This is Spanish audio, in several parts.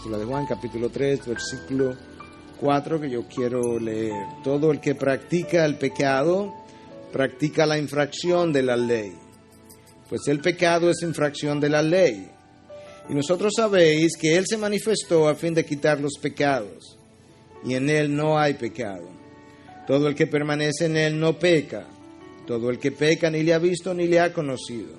epístola de Juan, capítulo 3, versículo 4, que yo quiero leer. Todo el que practica el pecado, practica la infracción de la ley, pues el pecado es infracción de la ley. Y nosotros sabéis que Él se manifestó a fin de quitar los pecados, y en Él no hay pecado. Todo el que permanece en Él no peca. Todo el que peca ni le ha visto ni le ha conocido.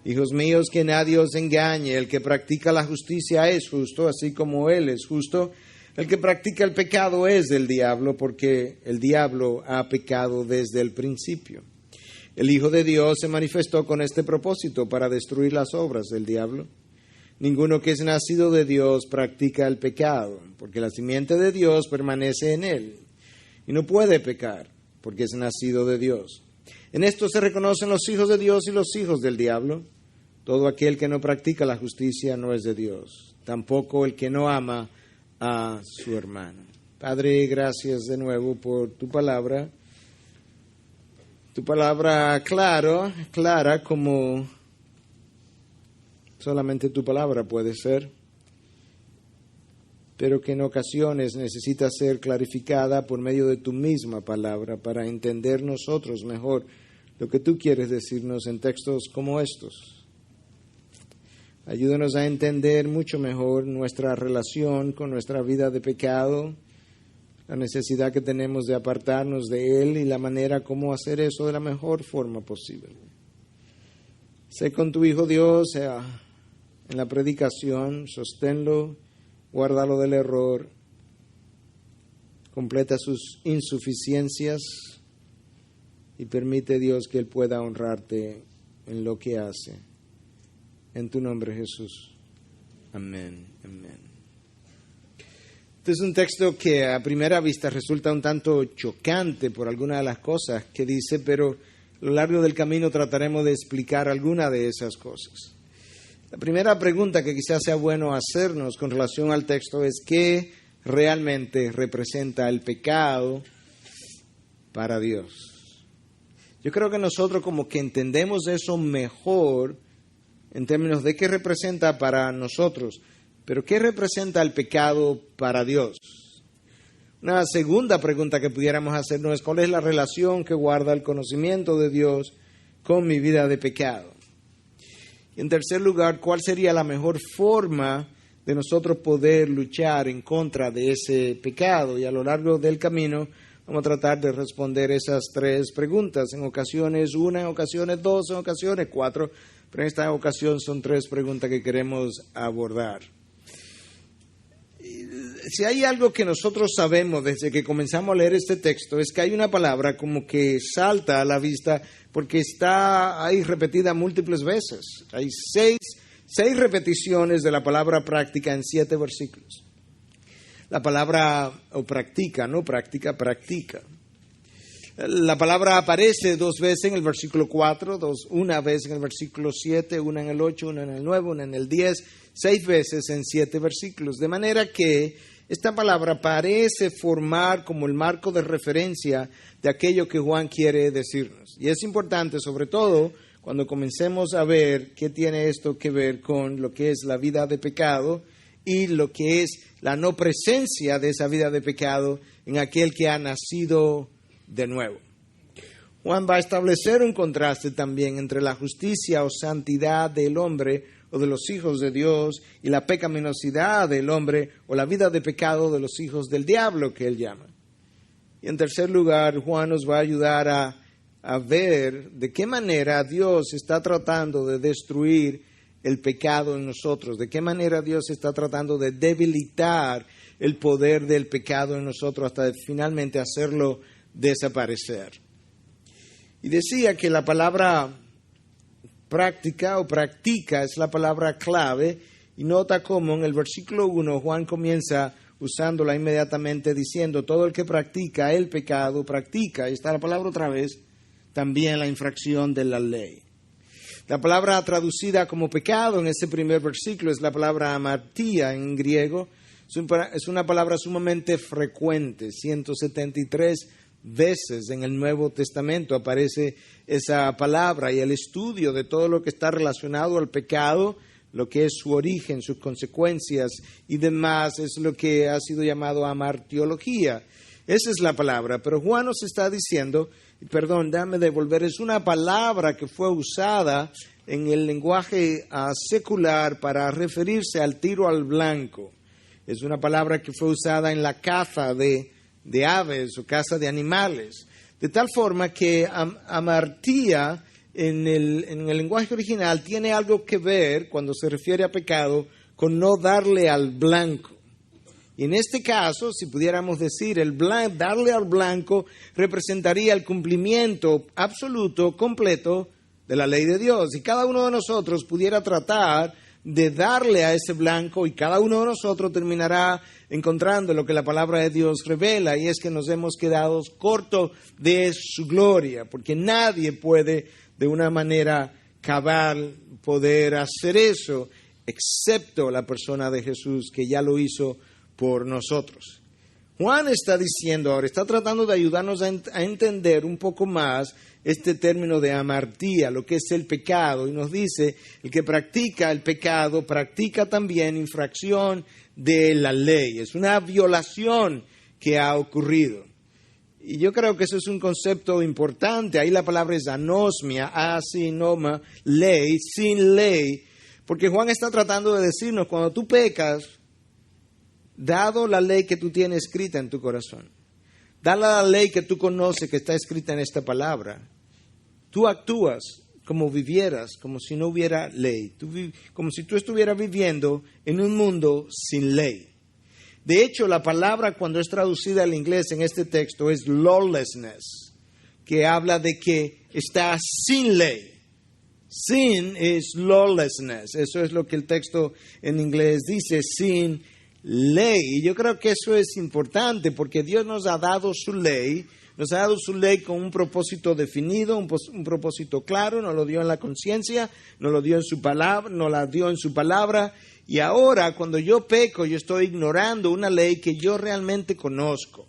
Hijos míos, que nadie os engañe. El que practica la justicia es justo, así como Él es justo. El que practica el pecado es del diablo, porque el diablo ha pecado desde el principio. El Hijo de Dios se manifestó con este propósito, para destruir las obras del diablo. Ninguno que es nacido de Dios practica el pecado, porque la simiente de Dios permanece en él, y no puede pecar, porque es nacido de Dios. En esto se reconocen los hijos de Dios y los hijos del diablo. Todo aquel que no practica la justicia no es de Dios, tampoco el que no ama a su hermano. Padre, gracias de nuevo por tu palabra clara como solamente tu palabra puede ser, pero que en ocasiones necesita ser clarificada por medio de tu misma palabra para entender nosotros mejor lo que tú quieres decirnos en textos como estos. Ayúdanos a entender mucho mejor nuestra relación con nuestra vida de pecado, la necesidad que tenemos de apartarnos de él y la manera como hacer eso de la mejor forma posible. Sé con tu Hijo Dios en la predicación, sosténlo, guárdalo del error, completa sus insuficiencias y permite, Dios, que Él pueda honrarte en lo que hace. En tu nombre, Jesús. Amén. Amén. Este es un texto que a primera vista resulta un tanto chocante por algunas de las cosas que dice, pero a lo largo del camino trataremos de explicar alguna de esas cosas. La primera pregunta que quizás sea bueno hacernos con relación al texto es ¿qué realmente representa el pecado para Dios? Yo creo que nosotros como que entendemos eso mejor en términos de qué representa para nosotros, pero ¿qué representa el pecado para Dios? Una segunda pregunta que pudiéramos hacernos es ¿cuál es la relación que guarda el conocimiento de Dios con mi vida de pecado? Y en tercer lugar, ¿cuál sería la mejor forma de nosotros poder luchar en contra de ese pecado? Y a lo largo del camino vamos a tratar de responder esas tres preguntas. En ocasiones una, en ocasiones dos, en ocasiones cuatro, pero en esta ocasión son tres preguntas que queremos abordar. Si hay algo que nosotros sabemos desde que comenzamos a leer este texto es que hay una palabra como que salta a la vista porque está ahí repetida múltiples veces. Hay seis repeticiones de la palabra práctica en 7 versículos. La palabra, o practica, no práctica, practica. La palabra aparece 2 veces en el versículo 4, una vez en el versículo 7, una en el 8, una en el 9, una en el 10, 6 veces en 7 versículos. De manera que esta palabra parece formar como el marco de referencia de aquello que Juan quiere decirnos. Y es importante, sobre todo, cuando comencemos a ver qué tiene esto que ver con lo que es la vida de pecado y lo que es la no presencia de esa vida de pecado en aquel que ha nacido de nuevo. Juan va a establecer un contraste también entre la justicia o santidad del hombre o de los hijos de Dios y la pecaminosidad del hombre o la vida de pecado de los hijos del diablo que él llama. Y en tercer lugar, Juan nos va a ayudar a ver de qué manera Dios está tratando de destruir el pecado en nosotros, de qué manera Dios está tratando de debilitar el poder del pecado en nosotros hasta finalmente hacerlo desaparecer. Y decía que la palabra práctica o practica es la palabra clave y nota cómo en el versículo 1 Juan comienza usándola inmediatamente diciendo todo el que practica el pecado practica, y está la palabra otra vez, también la infracción de la ley. La palabra traducida como pecado en ese primer versículo es la palabra amartía en griego. Es una palabra sumamente frecuente, 173 veces en el Nuevo Testamento aparece esa palabra, y el estudio de todo lo que está relacionado al pecado lo que es su origen, sus consecuencias y demás, es lo que ha sido llamado amartiología. Esa es la palabra, pero Juan nos está diciendo, perdón, déjame devolver, es una palabra que fue usada en el lenguaje secular para referirse al tiro al blanco. Es una palabra que fue usada en la caza de aves o caza de animales. De tal forma que amartía en el lenguaje original tiene algo que ver, cuando se refiere a pecado, con no darle al blanco. Y en este caso, si pudiéramos decir, darle al blanco representaría el cumplimiento absoluto, completo de la ley de Dios. Y cada uno de nosotros pudiera tratar de darle a ese blanco, y cada uno de nosotros terminará encontrando lo que la palabra de Dios revela, y es que nos hemos quedado cortos de su gloria, porque nadie puede de una manera cabal poder hacer eso, excepto la persona de Jesús, que ya lo hizo por nosotros. Juan está diciendo ahora, está tratando de ayudarnos a entender un poco más este término de amartía, lo que es el pecado, y nos dice, el que practica el pecado practica también infracción de la ley. Es una violación que ha ocurrido. Y yo creo que eso es un concepto importante. Ahí la palabra es anosmia, asinoma, ley, sin ley, porque Juan está tratando de decirnos, cuando tú pecas, dado la ley que tú tienes escrita en tu corazón, dada la ley que tú conoces que está escrita en esta palabra, tú actúas como vivieras, como si no hubiera ley, como si tú estuvieras viviendo en un mundo sin ley. De hecho, la palabra cuando es traducida al inglés en este texto es lawlessness, que habla de que está sin ley. Sin es lawlessness, eso es lo que el texto en inglés dice, sin ley. Y yo creo que eso es importante porque Dios nos ha dado su ley con un propósito definido, un propósito claro, nos lo dio en la conciencia, nos lo dio en su palabra, nos la dio en su palabra, y ahora cuando yo peco, yo estoy ignorando una ley que yo realmente conozco.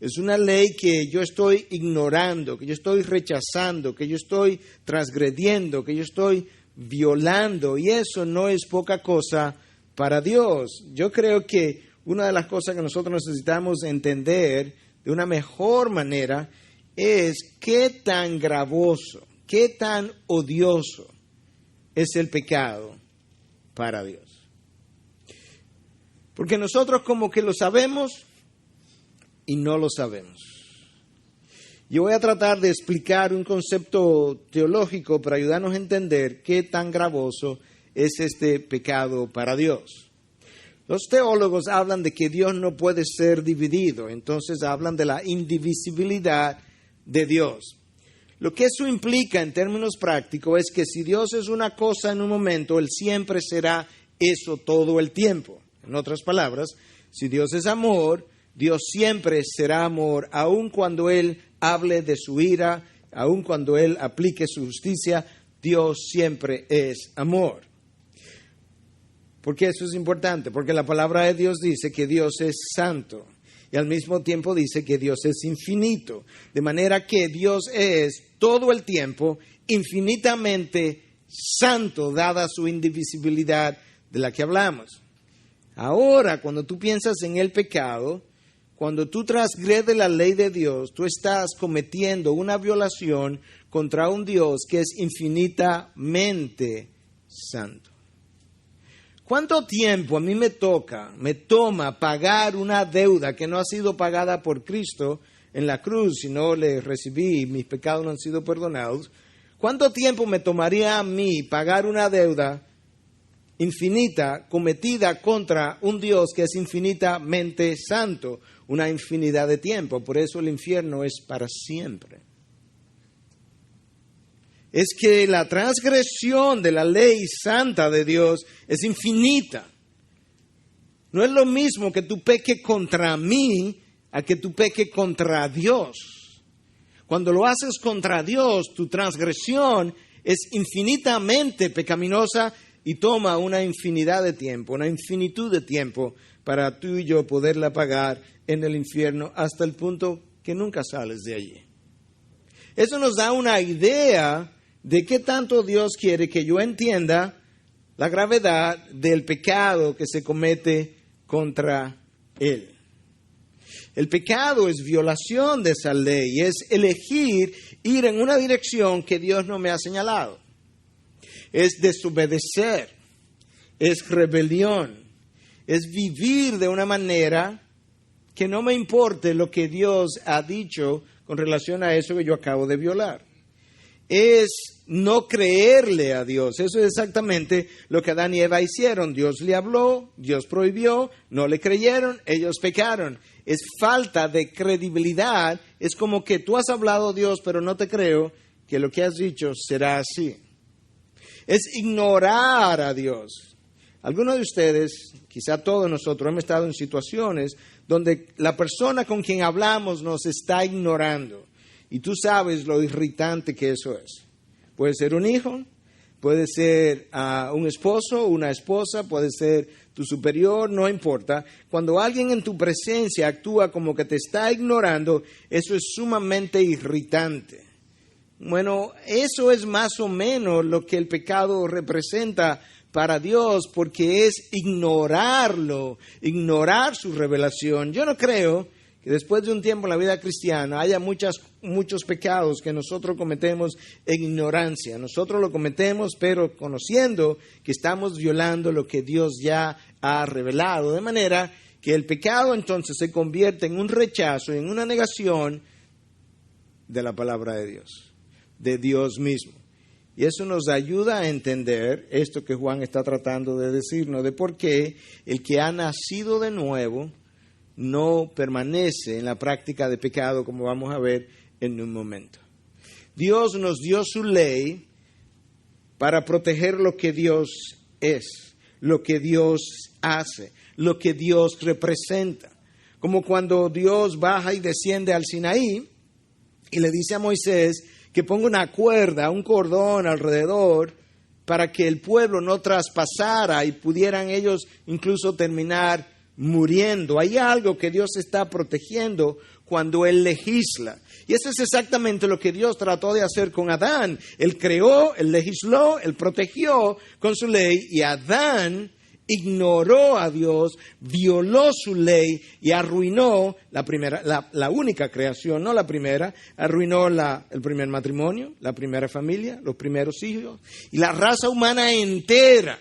Es una ley que yo estoy ignorando, que yo estoy rechazando, que yo estoy transgrediendo, que yo estoy violando, y eso no es poca cosa para Dios. Yo creo que una de las cosas que nosotros necesitamos entender de una mejor manera es qué tan gravoso, qué tan odioso es el pecado para Dios. Porque nosotros como que lo sabemos y no lo sabemos. Yo voy a tratar de explicar un concepto teológico para ayudarnos a entender qué tan gravoso es este pecado para Dios. Los teólogos hablan de que Dios no puede ser dividido, entonces hablan de la indivisibilidad de Dios. Lo que eso implica en términos prácticos es que si Dios es una cosa en un momento, Él siempre será eso todo el tiempo. En otras palabras, si Dios es amor, Dios siempre será amor, aun cuando Él hable de su ira, aun cuando Él aplique su justicia, Dios siempre es amor. ¿Por qué eso es importante? Porque la palabra de Dios dice que Dios es santo y al mismo tiempo dice que Dios es infinito. De manera que Dios es todo el tiempo infinitamente santo, dada su indivisibilidad de la que hablamos. Ahora, cuando tú piensas en el pecado, cuando tú transgredes la ley de Dios, tú estás cometiendo una violación contra un Dios que es infinitamente santo. ¿Cuánto tiempo a mí me toma pagar una deuda que no ha sido pagada por Cristo en la cruz, si no le recibí y mis pecados no han sido perdonados? ¿Cuánto tiempo me tomaría a mí pagar una deuda infinita cometida contra un Dios que es infinitamente santo? Una infinidad de tiempo. Por eso el infierno es para siempre. Es que la transgresión de la ley santa de Dios es infinita. No es lo mismo que tú peques contra mí a que tú peques contra Dios. Cuando lo haces contra Dios, tu transgresión es infinitamente pecaminosa y toma una infinidad de tiempo, una infinitud de tiempo para tú y yo poderla pagar en el infierno hasta el punto que nunca sales de allí. Eso nos da una idea de qué tanto Dios quiere que yo entienda la gravedad del pecado que se comete contra él. El pecado es violación de esa ley, es elegir ir en una dirección que Dios no me ha señalado. Es desobedecer, es rebelión, es vivir de una manera que no me importe lo que Dios ha dicho con relación a eso que yo acabo de violar. Es no creerle a Dios. Eso es exactamente lo que Adán y Eva hicieron. Dios le habló, Dios prohibió, no le creyeron, ellos pecaron. Es falta de credibilidad. Es como que tú has hablado, Dios, pero no te creo que lo que has dicho será así. Es ignorar a Dios. Algunos de ustedes, quizá todos nosotros, hemos estado en situaciones donde la persona con quien hablamos nos está ignorando. Y tú sabes lo irritante que eso es. Puede ser un hijo, puede ser un esposo, una esposa, puede ser tu superior, no importa. Cuando alguien en tu presencia actúa como que te está ignorando, eso es sumamente irritante. Bueno, eso es más o menos lo que el pecado representa para Dios, porque es ignorarlo, ignorar su revelación. Yo no creo que después de un tiempo en la vida cristiana haya muchos pecados que nosotros cometemos en ignorancia. Nosotros lo cometemos, pero conociendo que estamos violando lo que Dios ya ha revelado. De manera que el pecado entonces se convierte en un rechazo, en una negación de la palabra de Dios, de Dios mismo. Y eso nos ayuda a entender esto que Juan está tratando de decirnos, de por qué el que ha nacido de nuevo no permanece en la práctica de pecado, como vamos a ver en un momento. Dios nos dio su ley para proteger lo que Dios es, lo que Dios hace, lo que Dios representa. Como cuando Dios baja y desciende al Sinaí y le dice a Moisés que ponga una cuerda, un cordón alrededor para que el pueblo no traspasara y pudieran ellos incluso terminar muriendo. Hay algo que Dios está protegiendo cuando Él legisla. Y eso es exactamente lo que Dios trató de hacer con Adán. Él creó, Él legisló, Él protegió con su ley, y Adán ignoró a Dios, violó su ley y arruinó la única creación, no la primera, arruinó el primer matrimonio, la primera familia, los primeros hijos y la raza humana entera.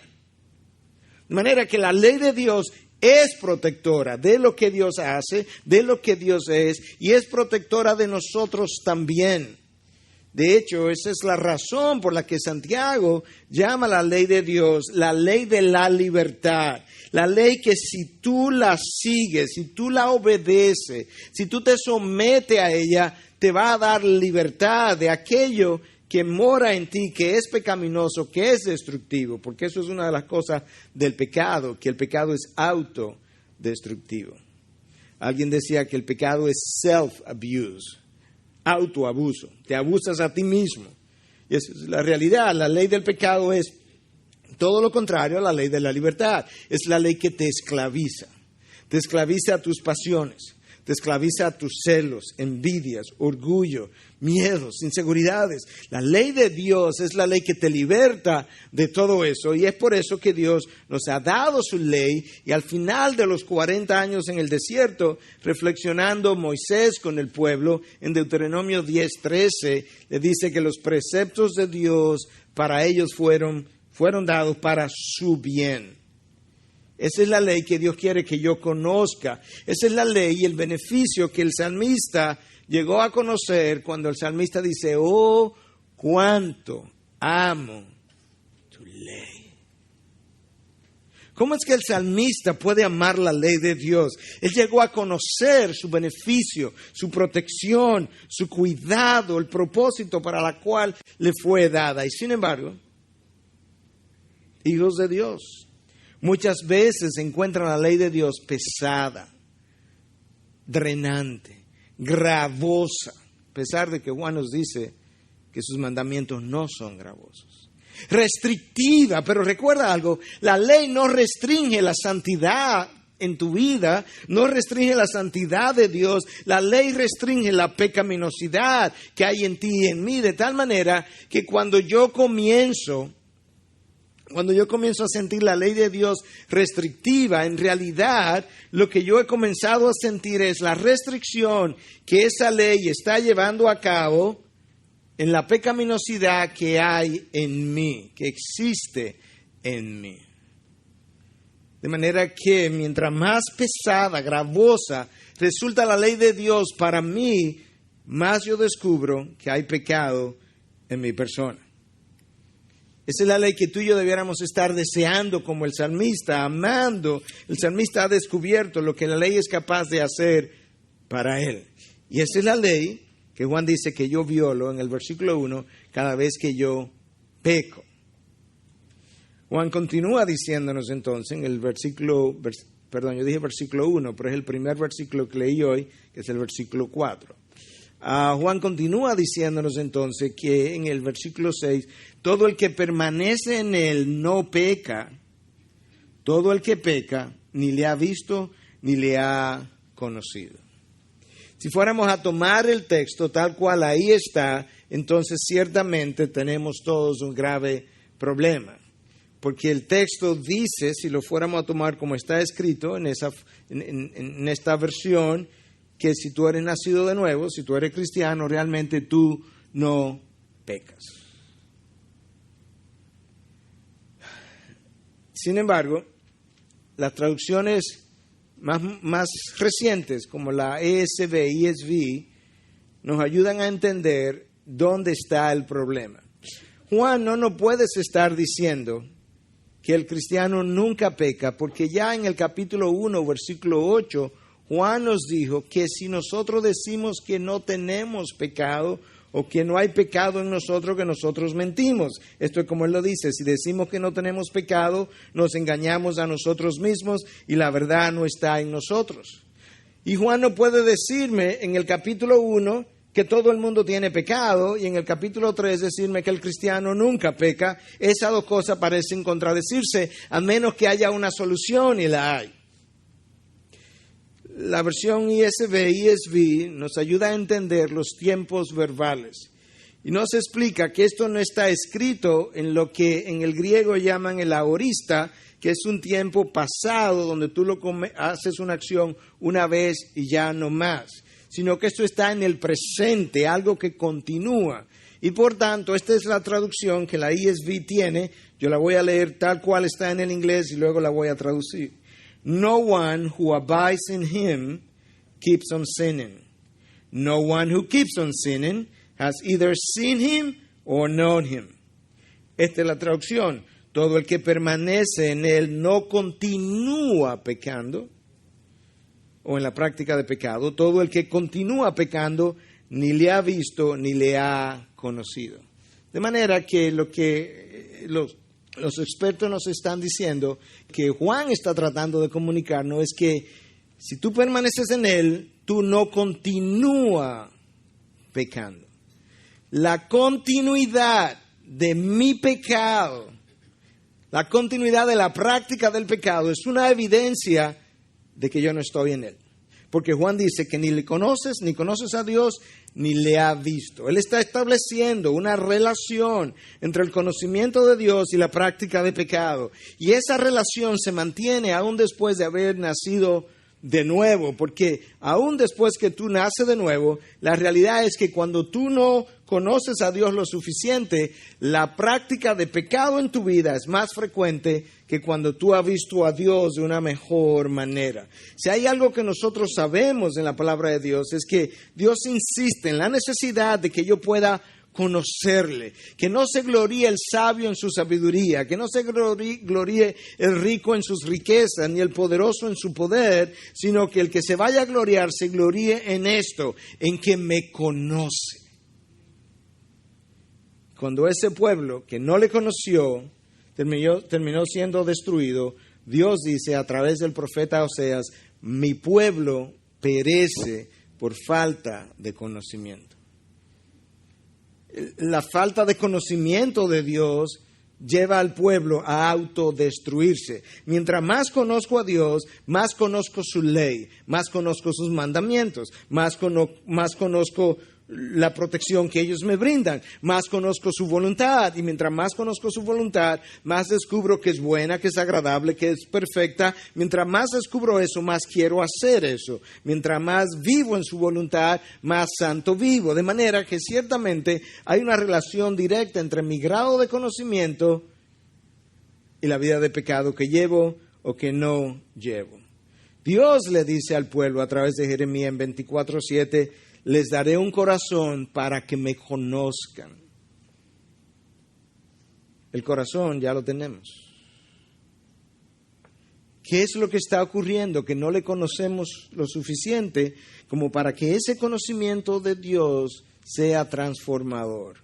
De manera que la ley de Dios es protectora de lo que Dios hace, de lo que Dios es, y es protectora de nosotros también. De hecho, esa es la razón por la que Santiago llama la ley de Dios la ley de la libertad. La ley que si tú la sigues, si tú la obedeces, si tú te sometes a ella, te va a dar libertad de aquello que mora en ti, que es pecaminoso, que es destructivo. Porque eso es una de las cosas del pecado, que el pecado es autodestructivo. Alguien decía que el pecado es self-abuse. Autoabuso, te abusas a ti mismo. Y esa es la realidad. La ley del pecado es todo lo contrario a la ley de la libertad. Es la ley que te esclaviza a tus pasiones, te esclaviza a tus celos, envidias, orgullo, miedos, inseguridades. La ley de Dios es la ley que te liberta de todo eso, y es por eso que Dios nos ha dado su ley. Y al final de los 40 años en el desierto, reflexionando Moisés con el pueblo, en Deuteronomio 10:13, le dice que los preceptos de Dios para ellos fueron dados para su bien. Esa es la ley que Dios quiere que yo conozca. Esa es la ley y el beneficio que el salmista llegó a conocer cuando el salmista dice: oh, cuánto amo tu ley. ¿Cómo es que el salmista puede amar la ley de Dios? Él llegó a conocer su beneficio, su protección, su cuidado, el propósito para la cual le fue dada. Y sin embargo, hijos de Dios, muchas veces encuentran la ley de Dios pesada, drenante, gravosa, a pesar de que Juan nos dice que sus mandamientos no son gravosos. Restrictiva, pero recuerda algo, la ley no restringe la santidad en tu vida, no restringe la santidad de Dios, la ley restringe la pecaminosidad que hay en ti y en mí, de tal manera que cuando yo comienzo Cuando yo comienzo a sentir la ley de Dios restrictiva, en realidad lo que yo he comenzado a sentir es la restricción que esa ley está llevando a cabo en la pecaminosidad que hay en mí, que existe en mí. De manera que mientras más pesada, gravosa resulta la ley de Dios para mí, más yo descubro que hay pecado en mi persona. Esa es la ley que tú y yo debiéramos estar deseando como el salmista, amando. El salmista ha descubierto lo que la ley es capaz de hacer para él. Y esa es la ley que Juan dice que yo violo en el versículo 1 cada vez que yo peco. Juan continúa diciéndonos entonces en el versículo 1, pero es el primer versículo que leí hoy, que es el versículo 4. Juan continúa diciéndonos entonces que en el versículo 6, todo el que permanece en él no peca, todo el que peca ni le ha visto ni le ha conocido. Si fuéramos a tomar el texto tal cual ahí está, entonces ciertamente tenemos todos un grave problema. Porque el texto dice, si lo fuéramos a tomar como está escrito en esta versión, que si tú eres nacido de nuevo, si tú eres cristiano, realmente tú no pecas. Sin embargo, las traducciones más recientes, como la ESV, nos ayudan a entender dónde está el problema. Juan, no puedes estar diciendo que el cristiano nunca peca, porque ya en el capítulo 1, versículo 8, Juan nos dijo que si nosotros decimos que no tenemos pecado o que no hay pecado en nosotros, que nosotros mentimos. Esto es como él lo dice, si decimos que no tenemos pecado, nos engañamos a nosotros mismos y la verdad no está en nosotros. Y Juan no puede decirme en el capítulo 1 que todo el mundo tiene pecado y en el capítulo 3 decirme que el cristiano nunca peca. Esas dos cosas parecen contradecirse, a menos que haya una solución y la hay. La versión ESV nos ayuda a entender los tiempos verbales y nos explica que esto no está escrito en lo que en el griego llaman el aorista, que es un tiempo pasado donde tú haces una acción una vez y ya no más, sino que esto está en el presente, algo que continúa. Y por tanto, esta es la traducción que la ESV tiene. Yo la voy a leer tal cual está en el inglés y luego la voy a traducir. No one who abides in him keeps on sinning. No one who keeps on sinning has either seen him or known him. Esta es la traducción. Todo el que permanece en él no continúa pecando o en la práctica de pecado. Todo el que continúa pecando ni le ha visto ni le ha conocido. De manera que los expertos nos están diciendo que Juan está tratando de comunicarnos es que si tú permaneces en él, tú no continúas pecando. La continuidad de mi pecado, la continuidad de la práctica del pecado es una evidencia de que yo no estoy en él. Porque Juan dice que ni le conoces, ni conoces a Dios, ni le ha visto. Él está estableciendo una relación entre el conocimiento de Dios y la práctica de pecado. Y esa relación se mantiene aún después de haber nacido de nuevo. Porque aún después que tú naces de nuevo, la realidad es que cuando tú no conoces a Dios lo suficiente, la práctica de pecado en tu vida es más frecuente que cuando tú has visto a Dios de una mejor manera. Si hay algo que nosotros sabemos en la palabra de Dios es que Dios insiste en la necesidad de que yo pueda conocerle, que no se gloríe el sabio en su sabiduría, que no se gloríe el rico en sus riquezas, ni el poderoso en su poder, sino que el que se vaya a gloriar se gloríe en esto, en que me conoce. Cuando ese pueblo que no le conoció terminó siendo destruido, Dios dice a través del profeta Oseas, mi pueblo perece por falta de conocimiento. La falta de conocimiento de Dios lleva al pueblo a autodestruirse. Mientras más conozco a Dios, más conozco su ley, más conozco sus mandamientos, más conozco la protección que ellos me brindan, más conozco su voluntad, y mientras más conozco su voluntad, más descubro que es buena, que es agradable, que es perfecta. Mientras más descubro eso, más quiero hacer eso. Mientras más vivo en su voluntad, más santo vivo. De manera que ciertamente hay una relación directa entre mi grado de conocimiento y la vida de pecado que llevo o que no llevo. Dios le dice al pueblo a través de Jeremías en 24:7, les daré un corazón para que me conozcan. El corazón ya lo tenemos. ¿Qué es lo que está ocurriendo? Que no le conocemos lo suficiente como para que ese conocimiento de Dios sea transformador.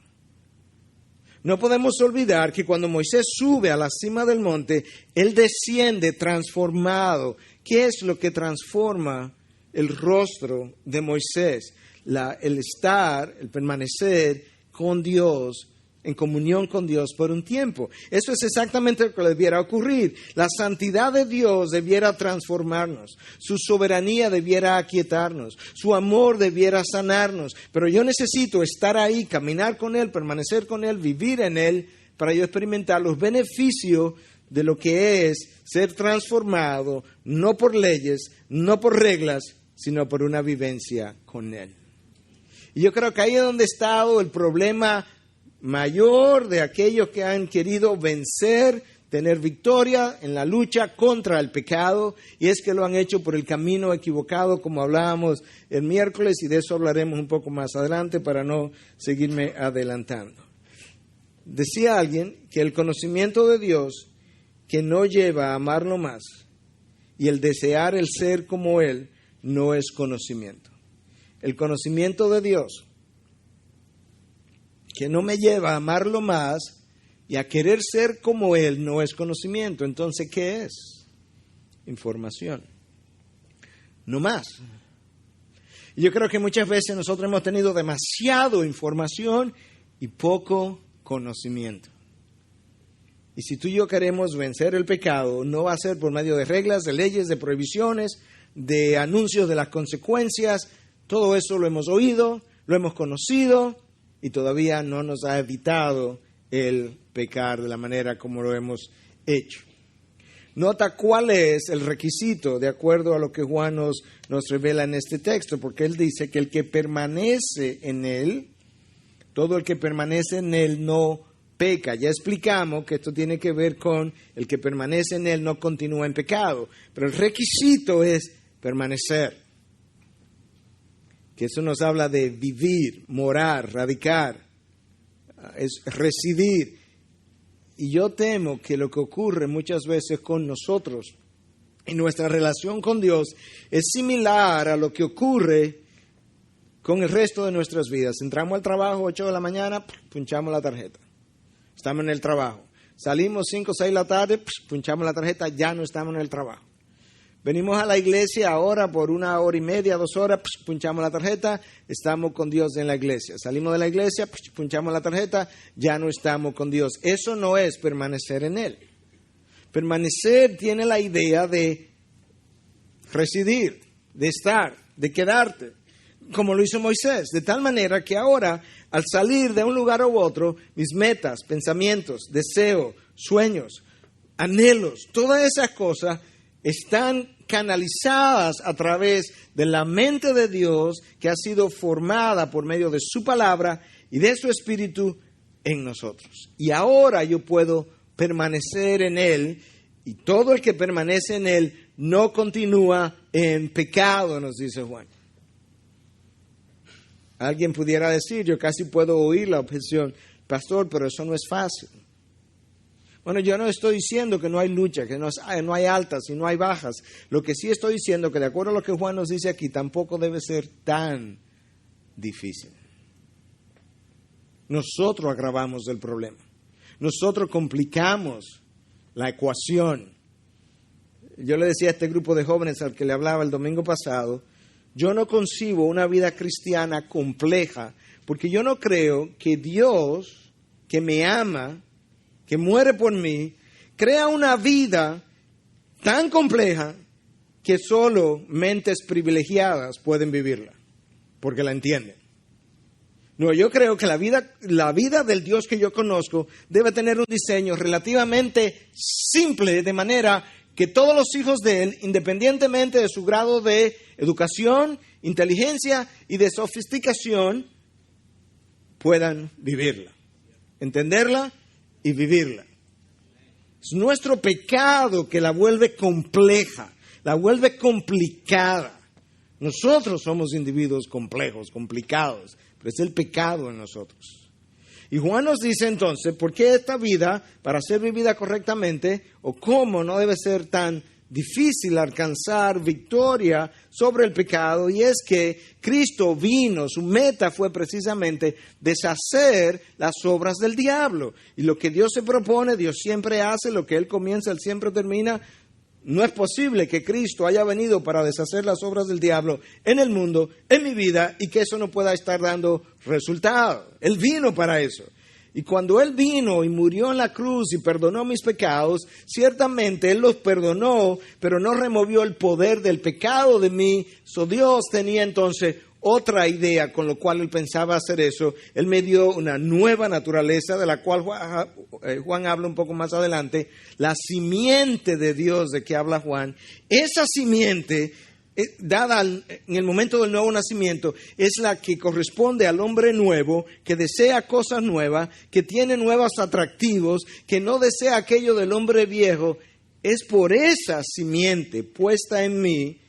No podemos olvidar que cuando Moisés sube a la cima del monte, él desciende transformado. ¿Qué es lo que transforma el rostro de Moisés? El estar, el permanecer con Dios, en comunión con Dios por un tiempo. Eso es exactamente lo que debiera ocurrir. La santidad de Dios debiera transformarnos. Su soberanía debiera aquietarnos. Su amor debiera sanarnos. Pero yo necesito estar ahí, caminar con Él, permanecer con Él, vivir en Él, para yo experimentar los beneficios de lo que es ser transformado, no por leyes, no por reglas, sino por una vivencia con Él. Y yo creo que ahí es donde ha estado el problema mayor de aquellos que han querido vencer, tener victoria en la lucha contra el pecado, y es que lo han hecho por el camino equivocado, como hablábamos el miércoles, y de eso hablaremos un poco más adelante para no seguirme adelantando. Decía alguien que el conocimiento de Dios que no lleva a amarlo más y el desear el ser como Él no es conocimiento. El conocimiento de Dios que no me lleva a amarlo más y a querer ser como Él no es conocimiento. Entonces, ¿qué es? Información. No más. Y yo creo que muchas veces nosotros hemos tenido demasiado información y poco conocimiento. Y si tú y yo queremos vencer el pecado, no va a ser por medio de reglas, de leyes, de prohibiciones, de anuncios de las consecuencias. Todo eso lo hemos oído, lo hemos conocido y todavía no nos ha evitado el pecar de la manera como lo hemos hecho. Nota cuál es el requisito de acuerdo a lo que Juan nos revela en este texto, porque él dice que el que permanece en él, todo el que permanece en él no peca. Ya explicamos que esto tiene que ver con el que permanece en él no continúa en pecado, pero el requisito es permanecer. Que eso nos habla de vivir, morar, radicar, es residir. Y yo temo que lo que ocurre muchas veces con nosotros en nuestra relación con Dios es similar a lo que ocurre con el resto de nuestras vidas. Entramos al trabajo 8 de la mañana, punchamos la tarjeta. Estamos en el trabajo. Salimos 5 o 6 de la tarde, punchamos la tarjeta, ya no estamos en el trabajo. Venimos a la iglesia ahora por 1 hora y media, 2 horas, punchamos la tarjeta, estamos con Dios en la iglesia. Salimos de la iglesia, punchamos la tarjeta, ya no estamos con Dios. Eso no es permanecer en Él. Permanecer tiene la idea de residir, de estar, de quedarte, como lo hizo Moisés. De tal manera que ahora, al salir de un lugar u otro, mis metas, pensamientos, deseos, sueños, anhelos, todas esas cosas están canalizadas a través de la mente de Dios que ha sido formada por medio de su palabra y de su espíritu en nosotros. Y ahora yo puedo permanecer en Él, y todo el que permanece en Él no continúa en pecado, nos dice Juan. Alguien pudiera decir, yo casi puedo oír la objeción, pastor, pero eso no es fácil. Bueno, yo no estoy diciendo que no hay lucha, que no hay altas y no hay bajas. Lo que sí estoy diciendo, que de acuerdo a lo que Juan nos dice aquí, tampoco debe ser tan difícil. Nosotros agravamos el problema. Nosotros complicamos la ecuación. Yo le decía a este grupo de jóvenes al que le hablaba el domingo pasado, yo no concibo una vida cristiana compleja, porque yo no creo que Dios, que me ama, que muere por mí, crea una vida tan compleja que solo mentes privilegiadas pueden vivirla, porque la entienden. No, yo creo que la vida del Dios que yo conozco debe tener un diseño relativamente simple, de manera que todos los hijos de Él, independientemente de su grado de educación, inteligencia y de sofisticación, puedan vivirla, entenderla y vivirla. Es nuestro pecado que la vuelve compleja, la vuelve complicada. Nosotros somos individuos complejos, complicados, pero es el pecado en nosotros. Y Juan nos dice entonces, ¿por qué esta vida, para ser vivida correctamente, o cómo no debe ser tan difícil alcanzar victoria sobre el pecado? Y es que Cristo vino, su meta fue precisamente deshacer las obras del diablo. Y lo que Dios se propone, Dios siempre hace, lo que Él comienza, Él siempre termina. No es posible que Cristo haya venido para deshacer las obras del diablo en el mundo, en mi vida, y que eso no pueda estar dando resultado. Él vino para eso. Y cuando Él vino y murió en la cruz y perdonó mis pecados, ciertamente Él los perdonó, pero no removió el poder del pecado de mí. So Dios tenía entonces otra idea con lo cual Él pensaba hacer eso. Él me dio una nueva naturaleza, de la cual Juan habla un poco más adelante. La simiente de Dios de que habla Juan, esa simiente dada en el momento del nuevo nacimiento, es la que corresponde al hombre nuevo, que desea cosas nuevas, que tiene nuevos atractivos, que no desea aquello del hombre viejo. Es por esa simiente puesta en mí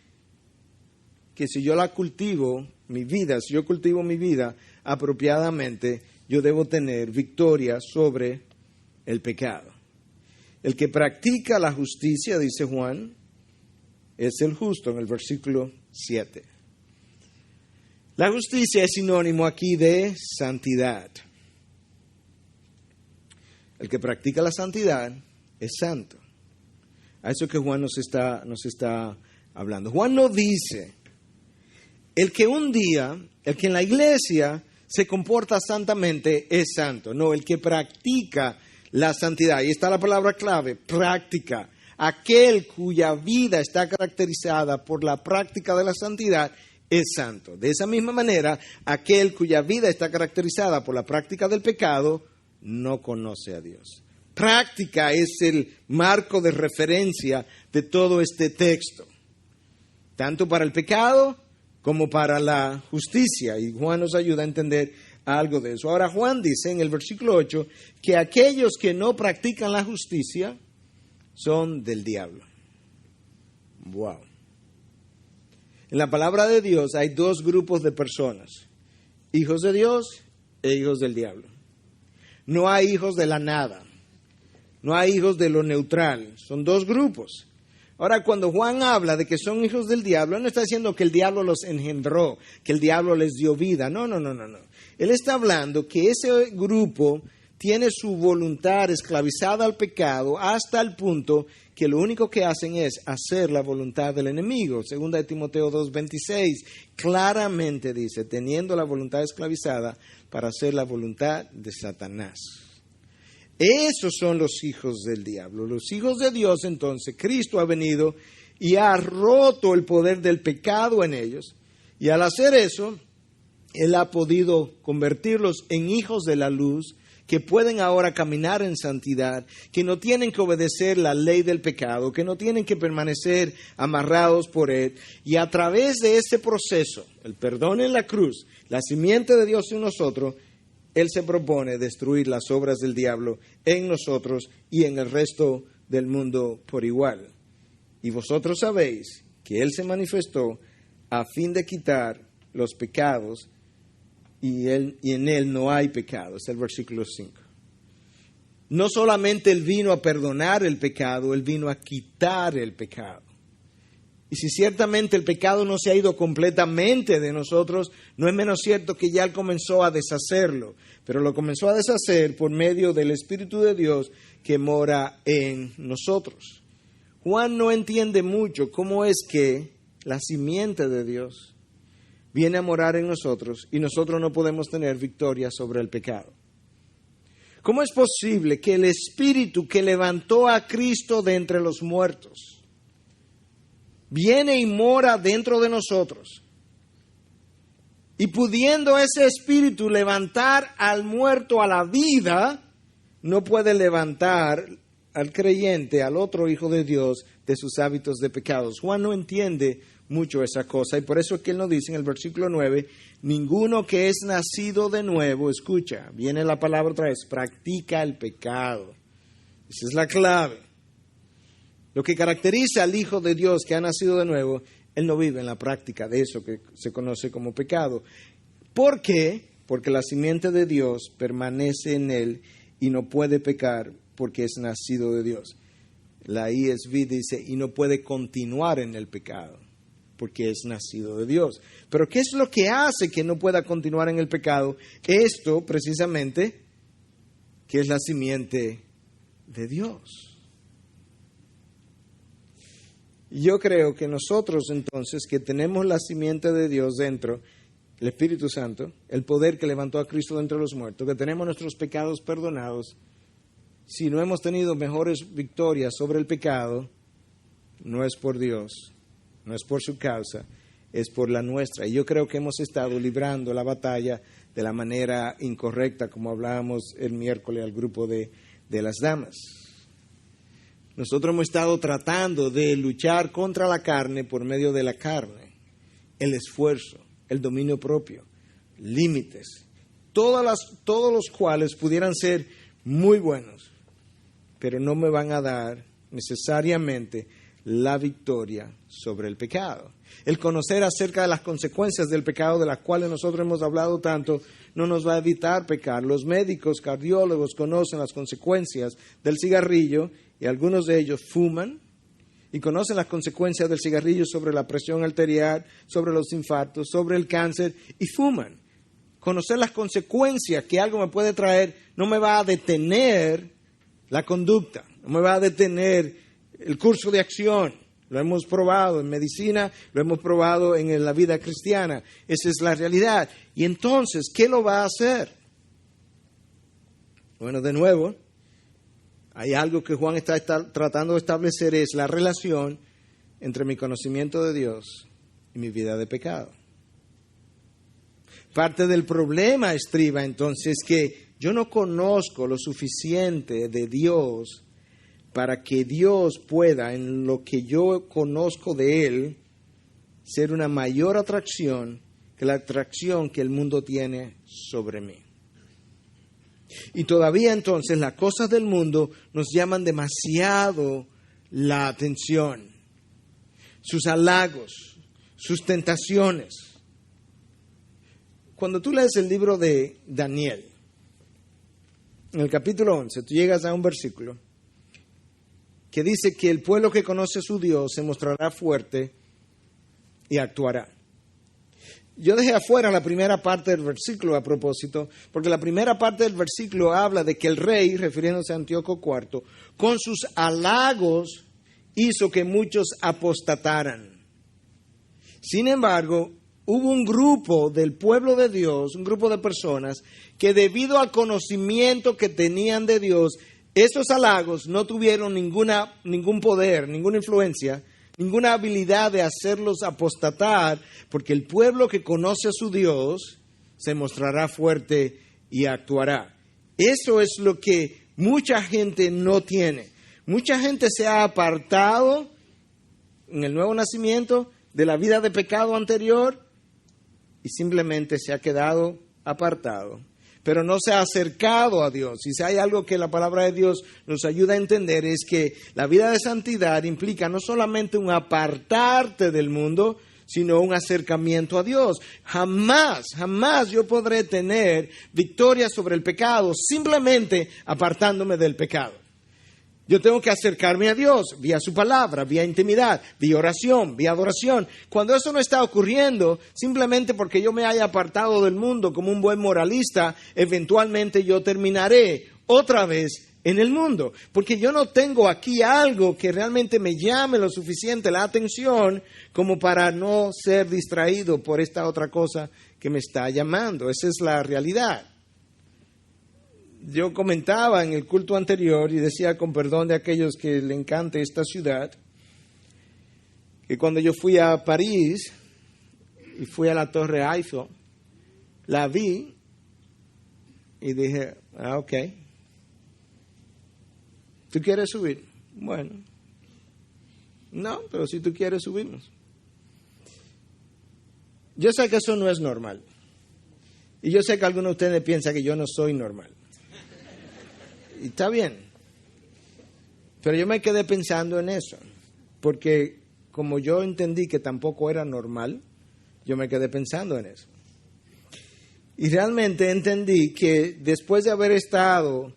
que si yo la cultivo, si yo cultivo mi vida apropiadamente, yo debo tener victoria sobre el pecado. El que practica la justicia, dice Juan, es el justo, en el versículo 7. La justicia es sinónimo aquí de santidad. El que practica la santidad es santo. A eso que Juan nos está hablando. Juan no dice, el que en la iglesia se comporta santamente es santo. No, el que practica la santidad. Ahí está la palabra clave, práctica. Aquel cuya vida está caracterizada por la práctica de la santidad es santo. De esa misma manera, aquel cuya vida está caracterizada por la práctica del pecado no conoce a Dios. Práctica es el marco de referencia de todo este texto, tanto para el pecado como para la justicia. Y Juan nos ayuda a entender algo de eso. Ahora Juan dice en el versículo 8 que aquellos que no practican la justicia son del diablo. Wow. En la palabra de Dios hay dos grupos de personas: hijos de Dios e hijos del diablo. No hay hijos de la nada, no hay hijos de lo neutral, son dos grupos. Ahora, cuando Juan habla de que son hijos del diablo, él no está diciendo que el diablo los engendró, que el diablo les dio vida. No. Él está hablando que ese grupo tiene su voluntad esclavizada al pecado hasta el punto que lo único que hacen es hacer la voluntad del enemigo. Segunda de Timoteo 2:26 claramente dice, teniendo la voluntad esclavizada para hacer la voluntad de Satanás. Esos son los hijos del diablo. Los hijos de Dios, entonces, Cristo ha venido y ha roto el poder del pecado en ellos. Y al hacer eso, Él ha podido convertirlos en hijos de la luz, que pueden ahora caminar en santidad, que no tienen que obedecer la ley del pecado, que no tienen que permanecer amarrados por Él. Y a través de este proceso, el perdón en la cruz, la simiente de Dios en nosotros, Él se propone destruir las obras del diablo en nosotros y en el resto del mundo por igual. Y vosotros sabéis que Él se manifestó a fin de quitar los pecados y en Él no hay pecado. Es el versículo 5. No solamente Él vino a perdonar el pecado, Él vino a quitar el pecado. Y si ciertamente el pecado no se ha ido completamente de nosotros, no es menos cierto que ya Él comenzó a deshacerlo. Pero lo comenzó a deshacer por medio del Espíritu de Dios que mora en nosotros. Juan no entiende mucho cómo es que la simiente de Dios viene a morar en nosotros y nosotros no podemos tener victoria sobre el pecado. ¿Cómo es posible que el Espíritu que levantó a Cristo de entre los muertos viene y mora dentro de nosotros? Y pudiendo ese espíritu levantar al muerto a la vida, no puede levantar al creyente, al otro hijo de Dios, de sus hábitos de pecados. Juan no entiende mucho esa cosa y por eso es que él nos dice en el versículo 9, ninguno que es nacido de nuevo, escucha, viene la palabra otra vez, practica el pecado. Esa es la clave. Lo que caracteriza al hijo de Dios que ha nacido de nuevo, él no vive en la práctica de eso que se conoce como pecado. ¿Por qué? Porque la simiente de Dios permanece en él y no puede pecar porque es nacido de Dios. La ESV dice, y no puede continuar en el pecado porque es nacido de Dios. Pero ¿qué es lo que hace que no pueda continuar en el pecado? Esto, precisamente, que es la simiente de Dios. Yo creo que nosotros entonces, que tenemos la simiente de Dios dentro, el Espíritu Santo, el poder que levantó a Cristo de entre los muertos, que tenemos nuestros pecados perdonados, si no hemos tenido mejores victorias sobre el pecado, no es por Dios, no es por su causa, es por la nuestra. Y yo creo que hemos estado librando la batalla de la manera incorrecta, como hablábamos el miércoles al grupo de las damas. Nosotros hemos estado tratando de luchar contra la carne por medio de la carne, el esfuerzo, el dominio propio, límites, todos los cuales pudieran ser muy buenos, pero no me van a dar necesariamente la victoria sobre el pecado. El conocer acerca de las consecuencias del pecado, de las cuales nosotros hemos hablado tanto, no nos va a evitar pecar. Los médicos, cardiólogos conocen las consecuencias del cigarrillo y algunos de ellos fuman y conocen las consecuencias del cigarrillo sobre la presión arterial, sobre los infartos, sobre el cáncer y fuman. Conocer las consecuencias que algo me puede traer no me va a detener la conducta, no me va a detener el curso de acción. Lo hemos probado en medicina, lo hemos probado en la vida cristiana. Esa es la realidad. Y entonces, ¿qué lo va a hacer? Bueno, de nuevo, hay algo que Juan está tratando de establecer, es la relación entre mi conocimiento de Dios y mi vida de pecado. Parte del problema estriba entonces que yo no conozco lo suficiente de Dios para que Dios pueda, en lo que yo conozco de Él, ser una mayor atracción que la atracción que el mundo tiene sobre mí. Y todavía entonces las cosas del mundo nos llaman demasiado la atención. Sus halagos, sus tentaciones. Cuando tú lees el libro de Daniel, en el capítulo 11, tú llegas a un versículo que dice que el pueblo que conoce a su Dios se mostrará fuerte y actuará. Yo dejé afuera la primera parte del versículo a propósito, porque la primera parte del versículo habla de que el rey, refiriéndose a Antíoco IV, con sus halagos hizo que muchos apostataran. Sin embargo, hubo un grupo del pueblo de Dios, un grupo de personas, que debido al conocimiento que tenían de Dios, esos halagos no tuvieron ningún poder, ninguna influencia, ninguna habilidad de hacerlos apostatar, porque el pueblo que conoce a su Dios se mostrará fuerte y actuará. Eso es lo que mucha gente no tiene. Mucha gente se ha apartado en el nuevo nacimiento de la vida de pecado anterior y simplemente se ha quedado apartado, pero no se ha acercado a Dios. Y si hay algo que la palabra de Dios nos ayuda a entender es que la vida de santidad implica no solamente un apartarte del mundo, sino un acercamiento a Dios. Jamás yo podré tener victoria sobre el pecado simplemente apartándome del pecado. Yo tengo que acercarme a Dios vía su palabra, vía intimidad, vía oración, vía adoración. Cuando eso no está ocurriendo, simplemente porque yo me haya apartado del mundo como un buen moralista, eventualmente yo terminaré otra vez en el mundo. Porque yo no tengo aquí algo que realmente me llame lo suficiente la atención como para no ser distraído por esta otra cosa que me está llamando. Esa es la realidad. Yo comentaba en el culto anterior y decía, con perdón de aquellos que le encante esta ciudad, que cuando yo fui a París y fui a la Torre Eiffel, La vi y dije, ok. ¿Tú quieres subir? Bueno. No, pero si tú quieres, subimos. Yo sé que eso no es normal. Y yo sé que algunos de ustedes piensan que yo no soy normal. Y está bien. Pero yo me quedé pensando en eso. Porque como yo entendí que tampoco era normal, yo me quedé pensando en eso. Y realmente entendí que después de haber estado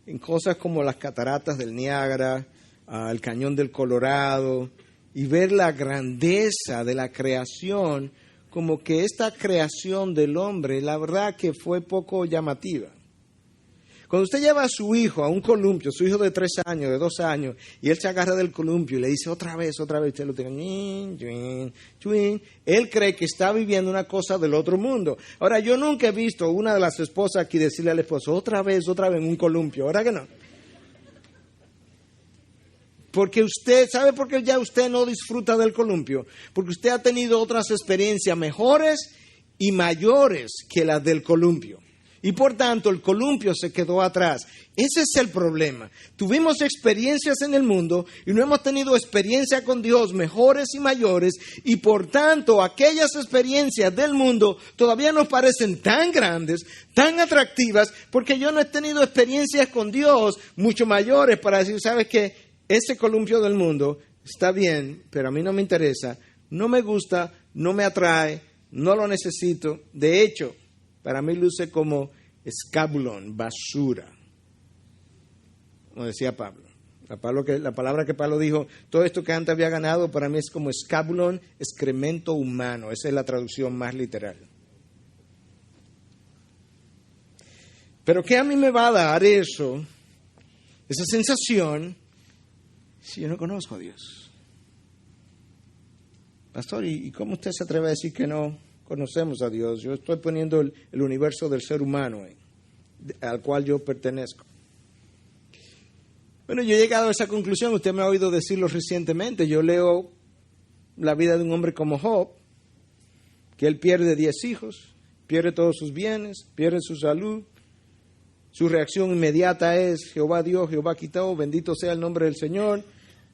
en cosas como las cataratas del Niágara, el cañón del Colorado, y ver la grandeza de la creación, como que esta creación del hombre, la verdad que fue poco llamativa. Cuando usted lleva a su hijo a un columpio, su hijo de 3 años, de 2 años, y él se agarra del columpio y le dice otra vez, usted lo tiene, él cree que está viviendo una cosa del otro mundo. Ahora, yo nunca he visto una de las esposas aquí decirle al esposo, otra vez en un columpio, ¿verdad que no? Porque usted, ¿sabe por qué ya usted no disfruta del columpio? Porque usted ha tenido otras experiencias mejores y mayores que las del columpio. Y por tanto, el columpio se quedó atrás. Ese es el problema. Tuvimos experiencias en el mundo y no hemos tenido experiencias con Dios mejores y mayores. Y por tanto, aquellas experiencias del mundo todavía nos parecen tan grandes, tan atractivas, porque yo no he tenido experiencias con Dios mucho mayores para decir, ¿sabes qué? Ese columpio del mundo está bien, pero a mí no me interesa, no me gusta, no me atrae, no lo necesito. De hecho, para mí luce como escabulón, basura. Como decía Pablo. La palabra que Pablo dijo, todo esto que antes había ganado, para mí es como escabulón, excremento humano. Esa es la traducción más literal. Pero ¿qué a mí me va a dar eso? Esa sensación, si yo no conozco a Dios. Pastor, ¿y cómo usted se atreve a decir que no conocemos a Dios? Yo estoy poniendo el universo del ser humano al cual yo pertenezco. Bueno, yo he llegado a esa conclusión, usted me ha oído decirlo recientemente. Yo leo la vida de un hombre como Job, que él pierde 10 hijos, pierde todos sus bienes, pierde su salud. Su reacción inmediata es, Jehová dio, Jehová quitó, bendito sea el nombre del Señor.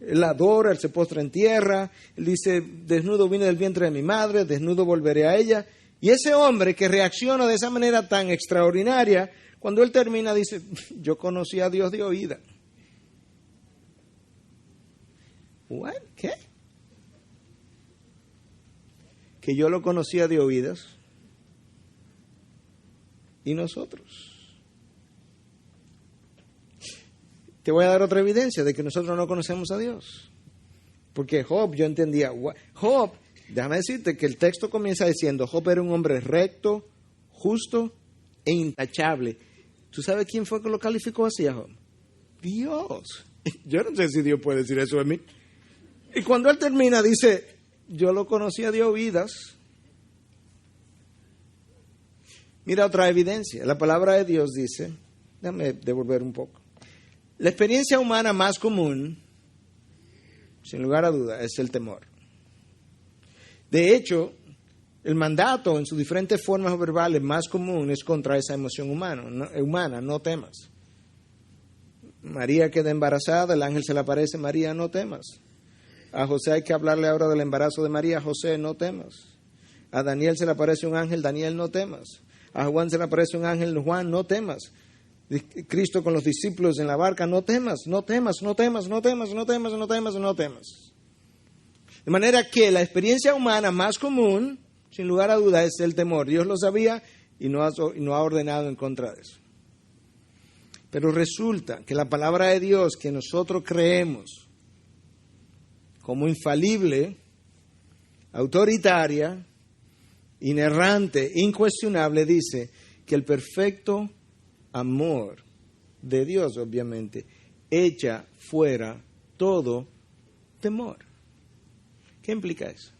Él adora, él se postra en tierra, él dice, desnudo vine del vientre de mi madre, desnudo volveré a ella. Y ese hombre que reacciona de esa manera tan extraordinaria, cuando él termina dice, yo conocí a Dios de oída. ¿What? ¿Qué? Que yo lo conocía de oídas. ¿Y nosotros? Te voy a dar otra evidencia de que nosotros no conocemos a Dios. Porque Job, yo entendía, Job, déjame decirte que el texto comienza diciendo, Job era un hombre recto, justo e intachable. ¿Tú sabes quién fue que lo calificó así a Job? Dios. Yo no sé si Dios puede decir eso de mí. Y cuando él termina dice, yo lo conocía de oídas. Mira otra evidencia. La palabra de Dios dice, déjame devolver un poco. La experiencia humana más común, sin lugar a duda, es el temor. De hecho, el mandato en sus diferentes formas verbales más común es contra esa emoción humana, no temas. María queda embarazada, el ángel se le aparece, María, no temas. A José hay que hablarle ahora del embarazo de María, José, no temas. A Daniel se le aparece un ángel, Daniel, no temas. A Juan se le aparece un ángel, Juan, no temas. Cristo con los discípulos en la barca, no temas, no temas, no temas, no temas, no temas, no temas, no temas. De manera que la experiencia humana más común, sin lugar a duda, es el temor. Dios lo sabía y no ha ordenado en contra de eso. Pero resulta que la palabra de Dios que nosotros creemos como infalible, autoritaria, inerrante, incuestionable, dice que el perfecto amor de Dios, obviamente, echa fuera todo temor. ¿Qué implica eso?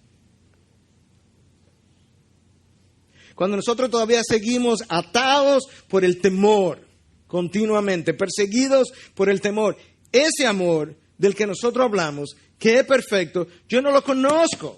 Cuando nosotros todavía seguimos atados por el temor, continuamente, perseguidos por el temor, ese amor del que nosotros hablamos, que es perfecto, yo no lo conozco.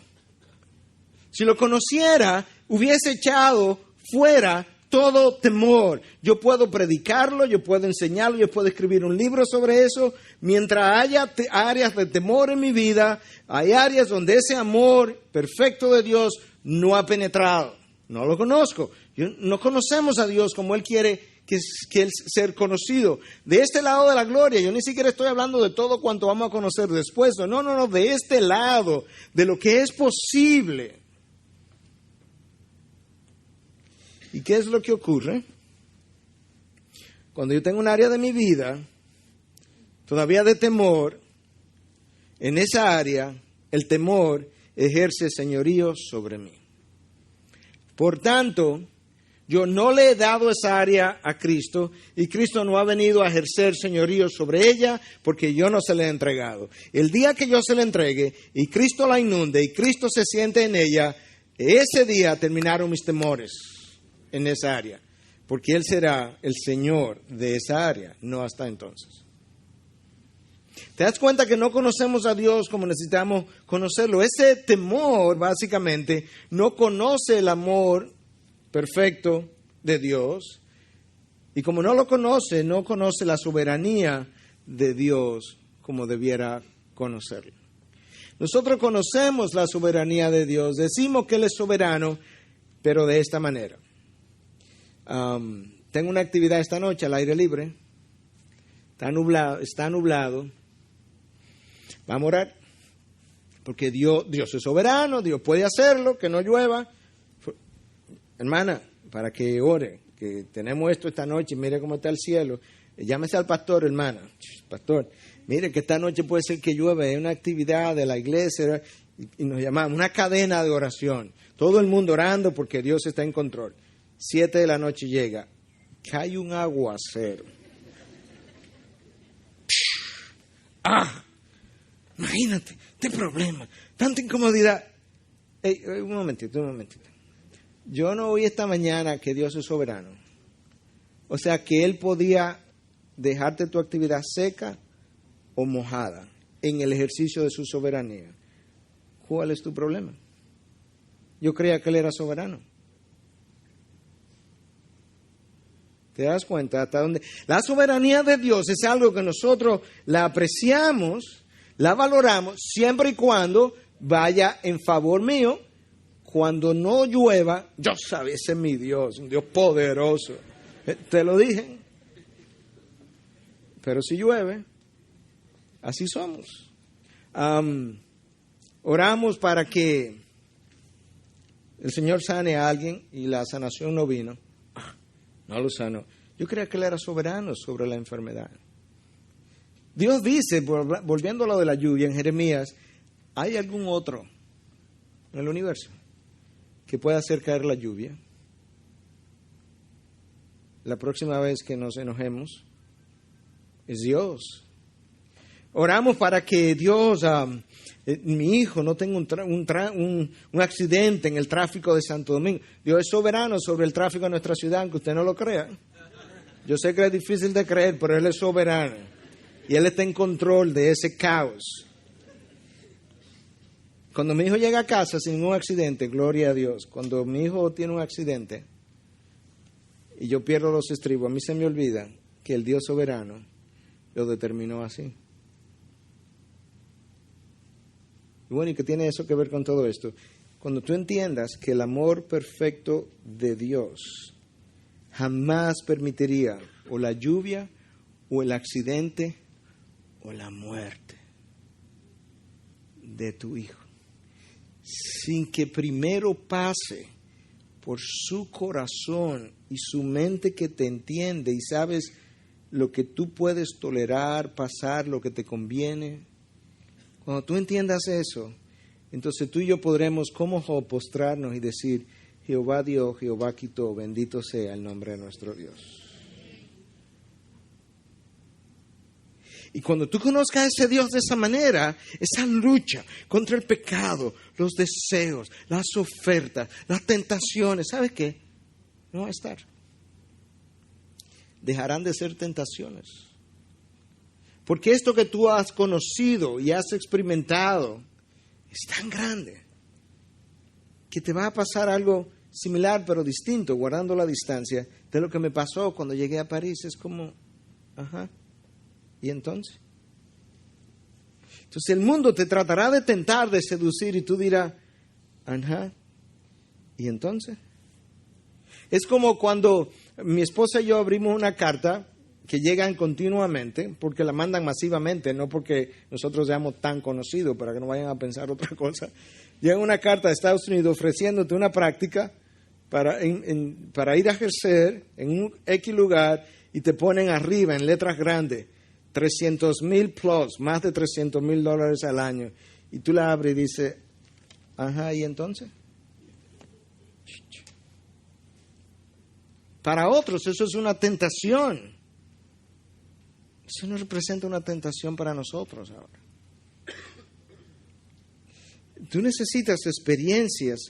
Si lo conociera, hubiese echado fuera todo temor. Yo puedo predicarlo, yo puedo enseñarlo, yo puedo escribir un libro sobre eso. Mientras haya áreas de temor en mi vida, hay áreas donde ese amor perfecto de Dios no ha penetrado. No lo conozco. No conocemos a Dios como Él quiere que Él ser conocido. De este lado de la gloria, yo ni siquiera estoy hablando de todo cuanto vamos a conocer después. No, de este lado, de lo que es posible. ¿Y qué es lo que ocurre? Cuando yo tengo un área de mi vida todavía de temor, en esa área el temor ejerce señorío sobre mí. Por tanto, yo no le he dado esa área a Cristo y Cristo no ha venido a ejercer señorío sobre ella porque yo no se la he entregado. El día que yo se la entregue y Cristo la inunde y Cristo se siente en ella, ese día terminaron mis temores en esa área, porque Él será el Señor de esa área, no hasta entonces. ¿Te das cuenta que no conocemos a Dios como necesitamos conocerlo? Ese temor, básicamente, no conoce el amor perfecto de Dios, y como no lo conoce, no conoce la soberanía de Dios como debiera conocerlo. Nosotros conocemos la soberanía de Dios, decimos que Él es soberano, pero de esta manera. Tengo una actividad esta noche al aire libre. Está nublado. Vamos a orar. Porque Dios es soberano, Dios puede hacerlo, que no llueva. Hermana, para que ore, que tenemos esto esta noche, mire cómo está el cielo. Llámese al pastor, hermana. Pastor, mire que esta noche puede ser que llueva, es una actividad de la iglesia y nos llamamos una cadena de oración. Todo el mundo orando porque Dios está en control. 7 de la noche llega, cae un aguacero. Imagínate, este problema, tanta incomodidad. Un momentito. Yo no oí esta mañana que Dios es soberano. O sea, que Él podía dejarte tu actividad seca o mojada en el ejercicio de su soberanía. ¿Cuál es tu problema? Yo creía que Él era soberano. ¿Te das cuenta hasta dónde? La soberanía de Dios es algo que nosotros la apreciamos, la valoramos, siempre y cuando vaya en favor mío. Cuando no llueva, yo sabía, ese es mi Dios, un Dios poderoso. Te lo dije. Pero si llueve, así somos. Oramos para que el Señor sane a alguien y la sanación no vino. No lo sanó. Yo creía que Él era soberano sobre la enfermedad. Dios dice, volviendo a lo de la lluvia en Jeremías, ¿hay algún otro en el universo que pueda hacer caer la lluvia? La próxima vez que nos enojemos, es Dios. Oramos para que Dios, mi hijo, no tenga un accidente en el tráfico de Santo Domingo. Dios es soberano sobre el tráfico de nuestra ciudad, aunque usted no lo crea. Yo sé que es difícil de creer, pero Él es soberano. Y Él está en control de ese caos. Cuando mi hijo llega a casa sin ningún accidente, gloria a Dios. Cuando mi hijo tiene un accidente y yo pierdo los estribos, a mí se me olvida que el Dios soberano lo determinó así. Y bueno, ¿y qué tiene eso que ver con todo esto? Cuando tú entiendas que el amor perfecto de Dios jamás permitiría o la lluvia o el accidente o la muerte de tu hijo, sin que primero pase por su corazón y su mente que te entiende y sabes lo que tú puedes tolerar, pasar, lo que te conviene. Cuando tú entiendas eso, entonces tú y yo podremos como Job postrarnos y decir, Jehová dio, Jehová quitó, bendito sea el nombre de nuestro Dios. Y cuando tú conozcas a ese Dios de esa manera, esa lucha contra el pecado, los deseos, las ofertas, las tentaciones, ¿sabes qué? No va a estar. Dejarán de ser tentaciones. Porque esto que tú has conocido y has experimentado es tan grande que te va a pasar algo similar pero distinto, guardando la distancia de lo que me pasó cuando llegué a París. Es como, ¿y entonces? Entonces el mundo te tratará de tentar, de seducir, y tú dirás, ¿y entonces? Es como cuando mi esposa y yo abrimos una carta que llegan continuamente, porque la mandan masivamente, no porque nosotros seamos tan conocidos, para que no vayan a pensar otra cosa. Llega una carta de Estados Unidos ofreciéndote una práctica para ir a ejercer en un X lugar, y te ponen arriba en letras grandes, 300,000 plus, más de $300,000 al año. Y tú la abres y dices, ¿y entonces? Para otros eso es una tentación. Eso no representa una tentación para nosotros ahora. Tú necesitas experiencias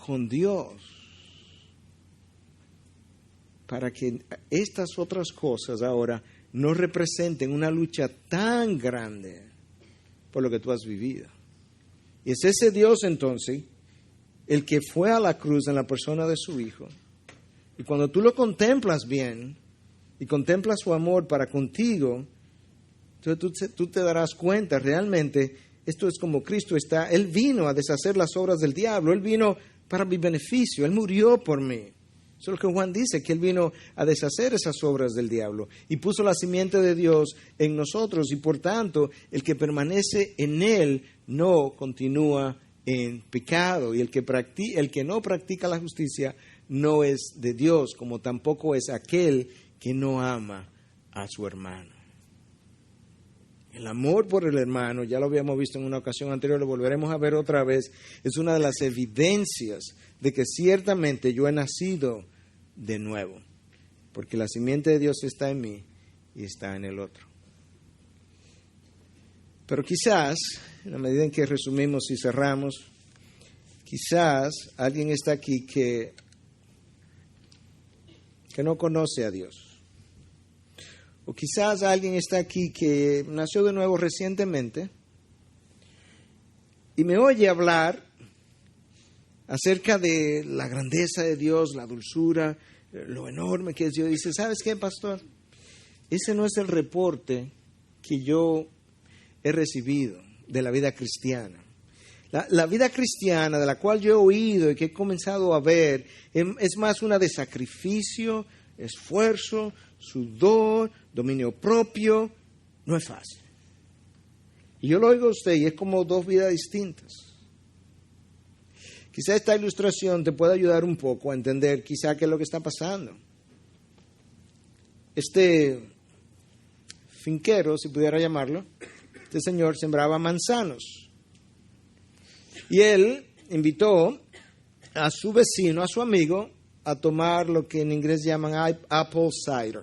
con Dios para que estas otras cosas ahora no representen una lucha tan grande por lo que tú has vivido. Y es ese Dios entonces el que fue a la cruz en la persona de su Hijo. Y cuando tú lo contemplas bien y contemplas su amor para contigo, entonces tú te darás cuenta realmente, esto es como Cristo está. Él vino a deshacer las obras del diablo. Él vino para mi beneficio. Él murió por mí. Eso es lo que Juan dice, que Él vino a deshacer esas obras del diablo y puso la simiente de Dios en nosotros, y por tanto el que permanece en Él no continúa en pecado, y el que no practica la justicia no es de Dios, como tampoco es aquel que no ama a su hermano. El amor por el hermano, ya lo habíamos visto en una ocasión anterior, lo volveremos a ver otra vez, es una de las evidencias de que ciertamente yo he nacido de nuevo, porque la simiente de Dios está en mí y está en el otro. Pero quizás, en la medida en que resumimos y cerramos, quizás alguien está aquí que no conoce a Dios. O quizás alguien está aquí que nació de nuevo recientemente y me oye hablar acerca de la grandeza de Dios, la dulzura, lo enorme que es Dios. Dice, ¿sabes qué, pastor? Ese no es el reporte que yo he recibido de la vida cristiana. La vida cristiana de la cual yo he oído y que he comenzado a ver es más una de sacrificio, esfuerzo, sudor, dominio propio. No es fácil. Y yo lo oigo a usted y es como dos vidas distintas. Quizá esta ilustración te pueda ayudar un poco a entender quizá qué es lo que está pasando. Este finquero, si pudiera llamarlo, este señor sembraba manzanos. Y él invitó a su vecino, a su amigo, a tomar lo que en inglés llaman apple cider,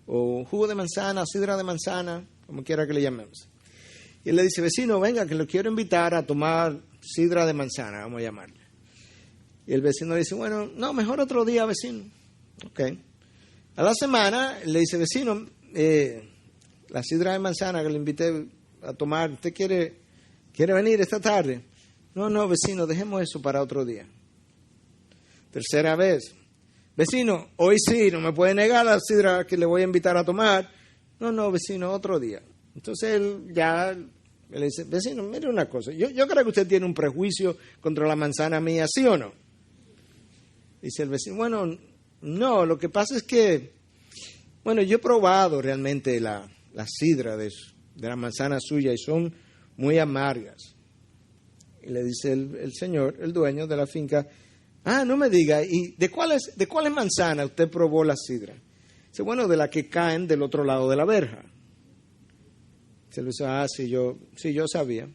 o jugo de manzana, sidra de manzana, como quiera que le llamemos. Y él le dice, vecino, venga, que lo quiero invitar a tomar sidra de manzana, vamos a llamarle. Y el vecino le dice, bueno, no, mejor otro día, vecino. Ok. A la semana le dice, vecino, la sidra de manzana que le invité a tomar, ¿usted quiere venir esta tarde? No, vecino, dejemos eso para otro día. Tercera vez, vecino, hoy sí, no me puede negar la sidra que le voy a invitar a tomar. No, vecino, otro día. Entonces él le dice, vecino, mire una cosa, yo creo que usted tiene un prejuicio contra la manzana mía, ¿sí o no? Dice el vecino, bueno, no, lo que pasa es que, bueno, yo he probado realmente la sidra de la manzana suya y son muy amargas. Y le dice el señor, el dueño de la finca, no me diga, ¿y de cuáles manzanas usted probó la sidra? Dice, bueno, de la que caen del otro lado de la verja. Se le dice, sí, yo sabía.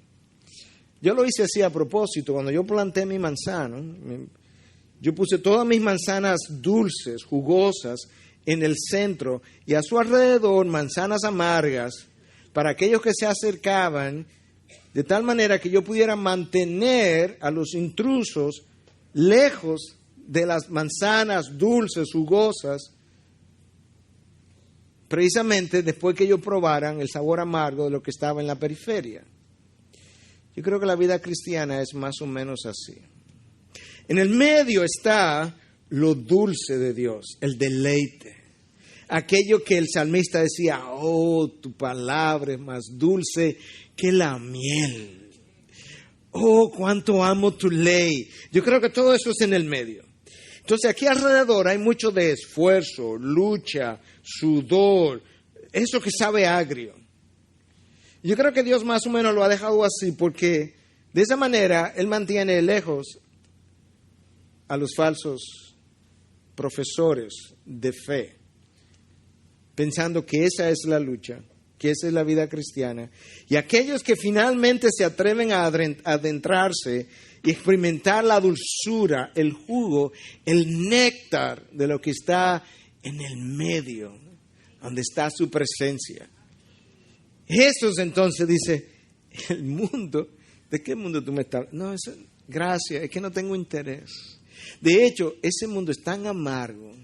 Yo lo hice así a propósito. Cuando yo planté mi manzana, yo puse todas mis manzanas dulces, jugosas, en el centro y a su alrededor manzanas amargas para aquellos que se acercaban, de tal manera que yo pudiera mantener a los intrusos lejos de las manzanas dulces, jugosas, precisamente después que ellos probaran el sabor amargo de lo que estaba en la periferia. Yo creo que la vida cristiana es más o menos así. En el medio está lo dulce de Dios, el deleite. Aquello que el salmista decía, oh, tu palabra es más dulce que la miel. Oh, cuánto amo tu ley. Yo creo que todo eso es en el medio. Entonces aquí alrededor hay mucho de esfuerzo, lucha, sudor, eso que sabe agrio. Yo creo que Dios más o menos lo ha dejado así porque de esa manera Él mantiene lejos a los falsos profesores de fe, pensando que esa es la lucha, que esa es la vida cristiana. Y aquellos que finalmente se atreven a adentrarse y experimentar la dulzura, el jugo, el néctar de lo que está en el medio, donde está su presencia. Esos entonces dice, el mundo, ¿de qué mundo tú me estás? No, gracias, es que no tengo interés. De hecho, ese mundo es tan amargo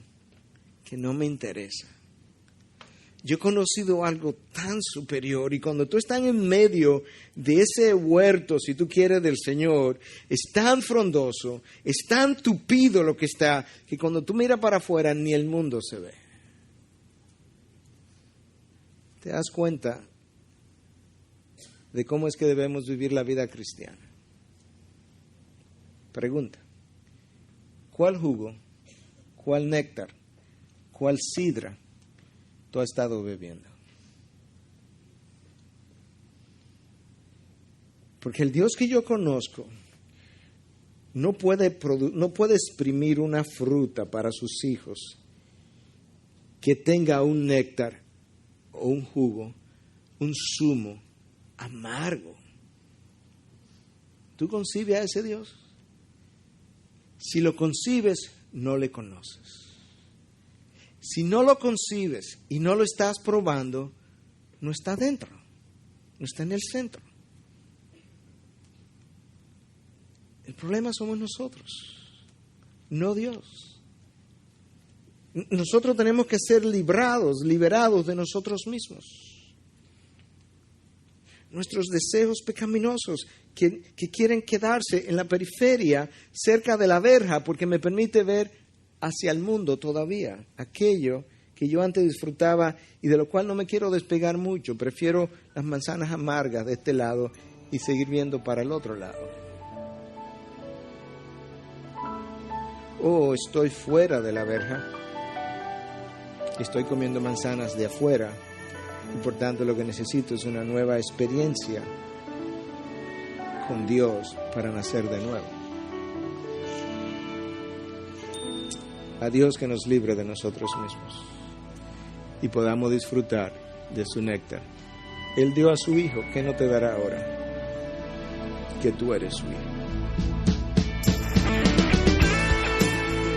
que no me interesa. Yo he conocido algo tan superior y cuando tú estás en medio de ese huerto, si tú quieres, del Señor, es tan frondoso, es tan tupido lo que está, que cuando tú miras para afuera ni el mundo se ve. ¿Te das cuenta de cómo es que debemos vivir la vida cristiana? Pregunta, ¿cuál jugo, cuál néctar, cuál sidra tú has estado bebiendo? Porque el Dios que yo conozco no puede exprimir una fruta para sus hijos que tenga un néctar o un jugo, un zumo amargo. ¿Tú concibes a ese Dios? Si lo concibes, no le conoces. Si no lo concibes y no lo estás probando, no está dentro, no está en el centro. El problema somos nosotros, no Dios. Nosotros tenemos que ser liberados de nosotros mismos. Nuestros deseos pecaminosos que quieren quedarse en la periferia, cerca de la verja, porque me permite ver hacia el mundo todavía, aquello que yo antes disfrutaba y de lo cual no me quiero despegar mucho. Prefiero las manzanas amargas de este lado y seguir viendo para el otro lado. Oh, estoy fuera de la verja. Estoy comiendo manzanas de afuera y por tanto lo que necesito es una nueva experiencia con Dios para nacer de nuevo. A Dios que nos libre de nosotros mismos y podamos disfrutar de su néctar. Él dio a su Hijo, ¿qué no te dará ahora? Que tú eres su Hijo.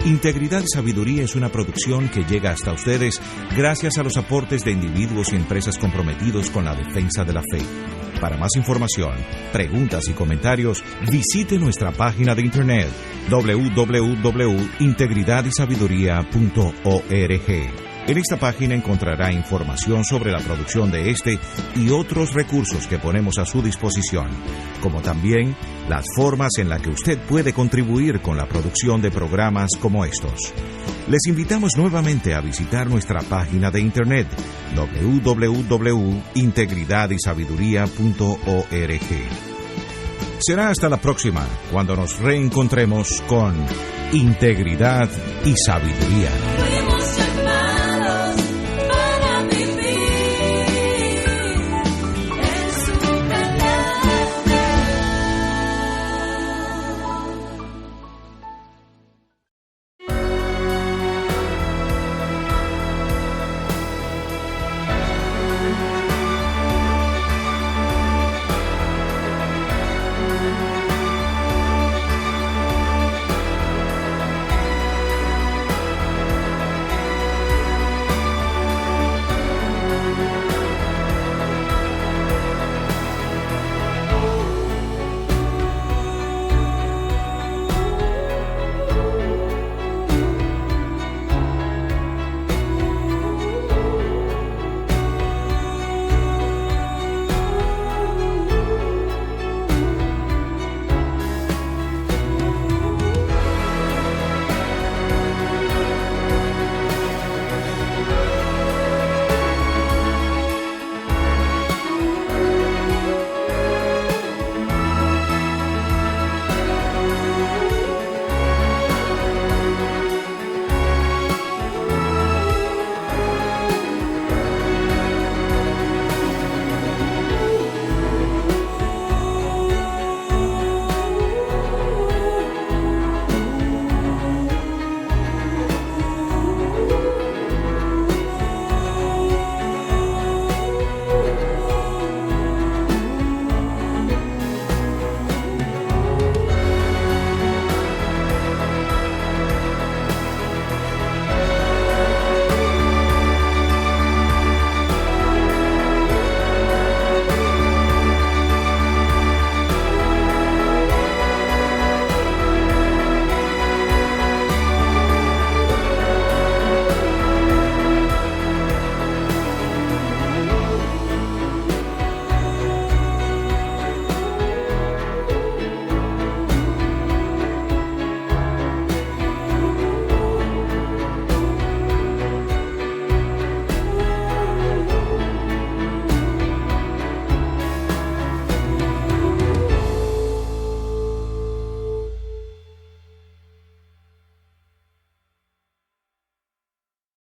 Integridad y Sabiduría es una producción que llega hasta ustedes gracias a los aportes de individuos y empresas comprometidos con la defensa de la fe. Para más información, preguntas y comentarios, visite nuestra página de internet www.integridadysabiduría.org. En esta página encontrará información sobre la producción de este y otros recursos que ponemos a su disposición, como también las formas en las que usted puede contribuir con la producción de programas como estos. Les invitamos nuevamente a visitar nuestra página de internet www.integridadysabiduría.org. Será hasta la próxima, cuando nos reencontremos con Integridad y Sabiduría.